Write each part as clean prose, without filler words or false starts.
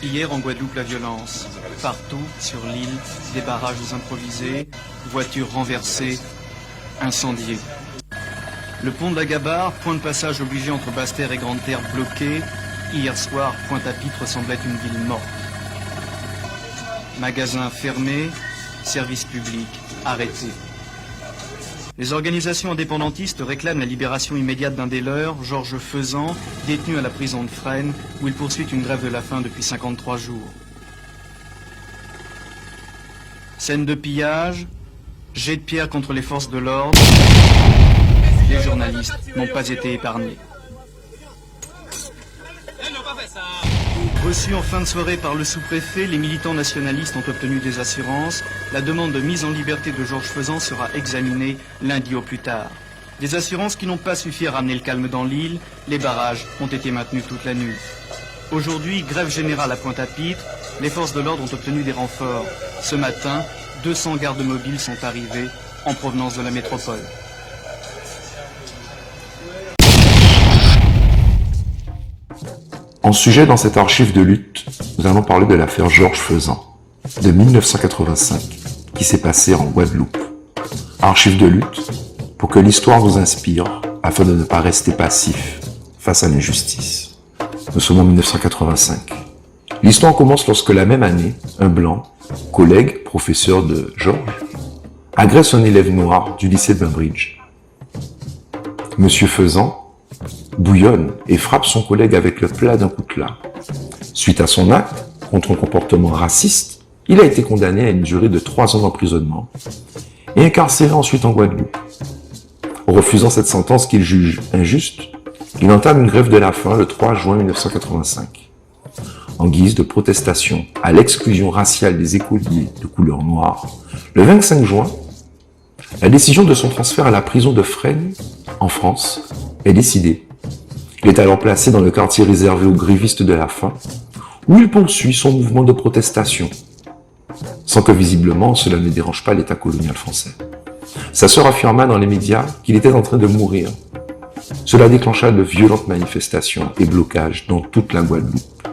Hier en Guadeloupe, la violence. Partout, sur l'île, des barrages improvisés, voitures renversées, incendiées. Le pont de la Gabarre, point de passage obligé entre Basse-Terre et Grande-Terre bloqué. Hier soir, Pointe-à-Pitre semblait une ville morte. Magasins fermés, services publics arrêtés. Les organisations indépendantistes réclament la libération immédiate d'un des leurs, Georges Faisan, détenu à la prison de Fresnes, où il poursuit une grève de la faim depuis 53 jours. Scène de pillage, jet de pierre contre les forces de l'ordre. Les journalistes n'ont pas été épargnés. Reçus en fin de soirée par le sous-préfet, les militants nationalistes ont obtenu des assurances. La demande de mise en liberté de Georges Faisan sera examinée lundi au plus tard. Des assurances qui n'ont pas suffi à ramener le calme dans l'île. Les barrages ont été maintenus toute la nuit. Aujourd'hui, grève générale à Pointe-à-Pitre. Les forces de l'ordre ont obtenu des renforts. Ce matin, 200 gardes mobiles sont arrivés en provenance de la métropole. En sujet dans cette archive de lutte, nous allons parler de l'affaire Georges Faisan, de 1985, qui s'est passée en Guadeloupe. Archive de lutte, pour que l'histoire vous inspire, afin de ne pas rester passif face à l'injustice. Nous sommes en 1985. L'histoire commence lorsque la même année, un blanc, collègue, professeur de Georges, agresse un élève noir du lycée de Bainbridge. Monsieur Faisan bouillonne et frappe son collègue avec le plat d'un coutelas. Suite à son acte, contre un comportement raciste, il a été condamné à une durée de 3 ans d'emprisonnement et incarcéré ensuite en Guadeloupe. Refusant cette sentence qu'il juge injuste, il entame une grève de la faim le 3 juin 1985. En guise de protestation à l'exclusion raciale des écoliers de couleur noire, le 25 juin, la décision de son transfert à la prison de Fresnes, en France, est décidée. Il est alors placé dans le quartier réservé aux grévistes de la faim, où il poursuit son mouvement de protestation, sans que visiblement cela ne dérange pas l'État colonial français. Sa sœur affirma dans les médias qu'il était en train de mourir. Cela déclencha de violentes manifestations et blocages dans toute la Guadeloupe,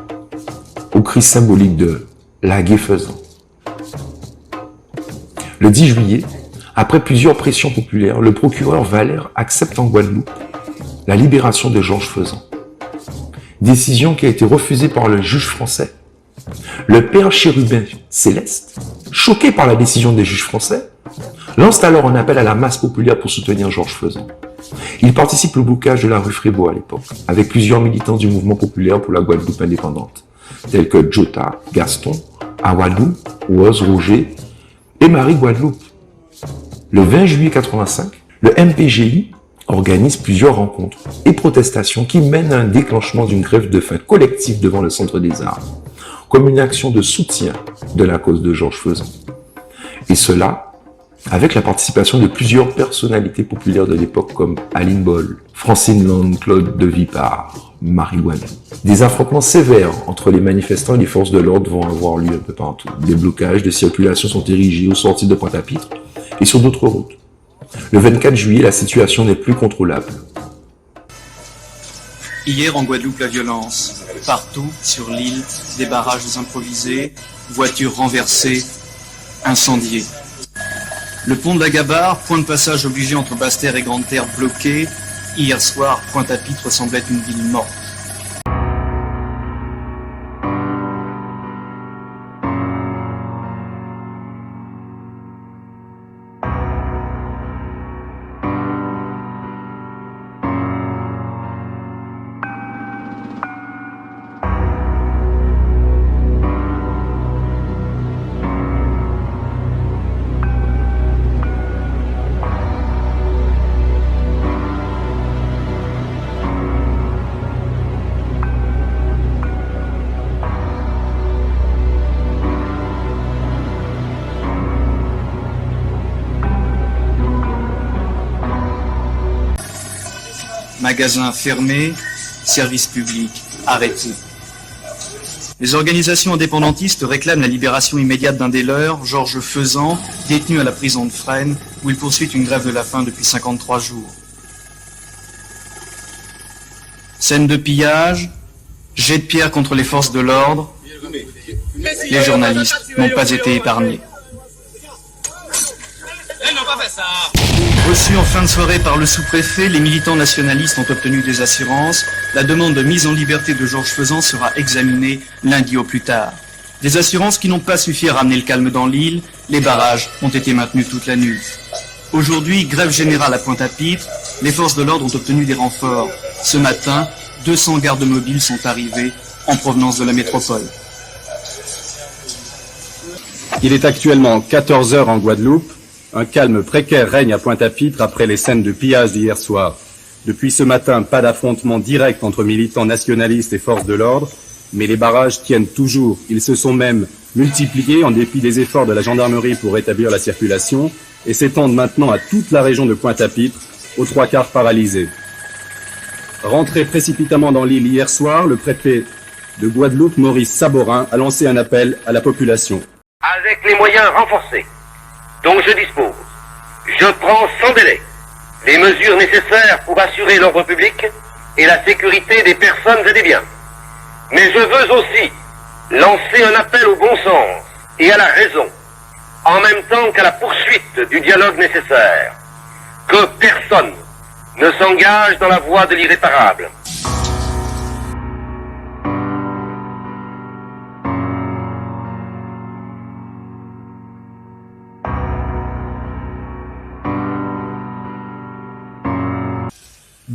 au cri symbolique de « Laguer Faisan ». Le 10 juillet, après plusieurs pressions populaires, le procureur Valère accepte en Guadeloupe la libération de Georges Faisan. Décision qui a été refusée par le juge français. Le père chérubin Céleste, choqué par la décision des juges français, lance alors un appel à la masse populaire pour soutenir Georges Faisan. Il participe au blocage de la rue Frébeau à l'époque, avec plusieurs militants du mouvement populaire pour la Guadeloupe indépendante, tels que Jota, Gaston, Awadou, Oz, Roger et Marie Guadeloupe. Le 20 juillet 85, le MPGI organise plusieurs rencontres et protestations qui mènent à un déclenchement d'une grève de faim collective devant le Centre des Arts, comme une action de soutien de la cause de Georges Faisan. Et cela avec la participation de plusieurs personnalités populaires de l'époque comme Aline Boll, Francine Land, Claude de Vipard, Marie Guadeloupe. Des affrontements sévères entre les manifestants et les forces de l'ordre vont avoir lieu un peu partout. Des blocages de circulation sont érigés aux sorties de Pointe-à-Pitre et sur d'autres routes. Le 24 juillet, la situation n'est plus contrôlable. Hier en Guadeloupe, la violence. Partout, sur l'île, des barrages improvisés, voitures renversées, incendiées. Le pont de la Gabarre, point de passage obligé entre Basse-Terre et Grande-Terre bloqué. Hier soir, Pointe-à-Pitre semblait une ville morte. Magasins fermés, services publics arrêtés. Les organisations indépendantistes réclament la libération immédiate d'un des leurs, Georges Faisan, détenu à la prison de Fresnes, où il poursuit une grève de la faim depuis 53 jours. Scène de pillage, jet de pierre contre les forces de l'ordre, Les journalistes n'ont pas été épargnés. Reçus en fin de soirée par le sous-préfet, les militants nationalistes ont obtenu des assurances. La demande de mise en liberté de Georges Faisan sera examinée lundi au plus tard. Des assurances qui n'ont pas suffi à ramener le calme dans l'île. Les barrages ont été maintenus toute la nuit. Aujourd'hui, grève générale à Pointe-à-Pitre. Les forces de l'ordre ont obtenu des renforts. Ce matin, 200 gardes mobiles sont arrivés en provenance de la métropole. Il est actuellement 14 heures en Guadeloupe. Un calme précaire règne à Pointe-à-Pitre après les scènes de pillage d'hier soir. Depuis ce matin, pas d'affrontement direct entre militants nationalistes et forces de l'ordre, mais les barrages tiennent toujours. Ils se sont même multipliés en dépit des efforts de la gendarmerie pour rétablir la circulation et s'étendent maintenant à toute la région de Pointe-à-Pitre, aux trois quarts paralysée. Rentré précipitamment dans l'île hier soir, le préfet de Guadeloupe, Maurice Saborin, a lancé un appel à la population. Avec les moyens renforcés dont je dispose, je prends sans délai les mesures nécessaires pour assurer l'ordre public et la sécurité des personnes et des biens. Mais je veux aussi lancer un appel au bon sens et à la raison, en même temps qu'à la poursuite du dialogue nécessaire. Que personne ne s'engage dans la voie de l'irréparable.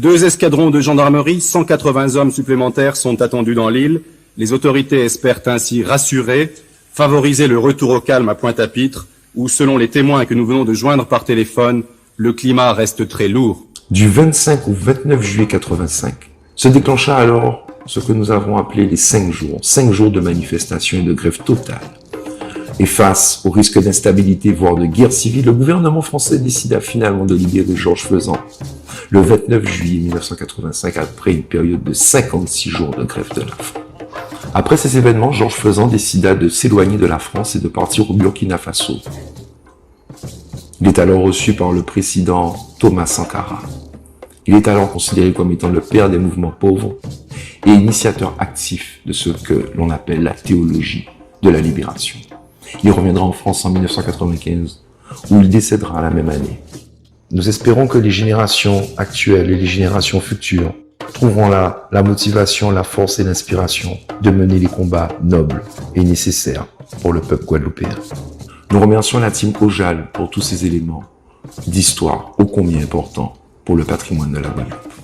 Deux escadrons de gendarmerie, 180 hommes supplémentaires sont attendus dans l'île. Les autorités espèrent ainsi rassurer, favoriser le retour au calme à Pointe-à-Pitre, où, selon les témoins que nous venons de joindre par téléphone, le climat reste très lourd. Du 25 au 29 juillet 85, se déclencha alors ce que nous avons appelé les 5 jours de manifestation et de grève totale. Et face au risque d'instabilité, voire de guerre civile, le gouvernement français décida finalement de libérer Georges Faisan le 29 juillet 1985, après une période de 56 jours de grève de la faim. Après ces événements, Georges Faisan décida de s'éloigner de la France et de partir au Burkina Faso. Il est alors reçu par le président Thomas Sankara. Il est alors considéré comme étant le père des mouvements pauvres et initiateur actif de ce que l'on appelle la théologie de la libération. Il reviendra en France en 1995, où il décédera la même année. Nous espérons que les générations actuelles et les générations futures trouveront là la motivation, la force et l'inspiration de mener les combats nobles et nécessaires pour le peuple guadeloupéen. Nous remercions la team Ojal pour tous ces éléments d'histoire ô combien importants pour le patrimoine de la Guadeloupe.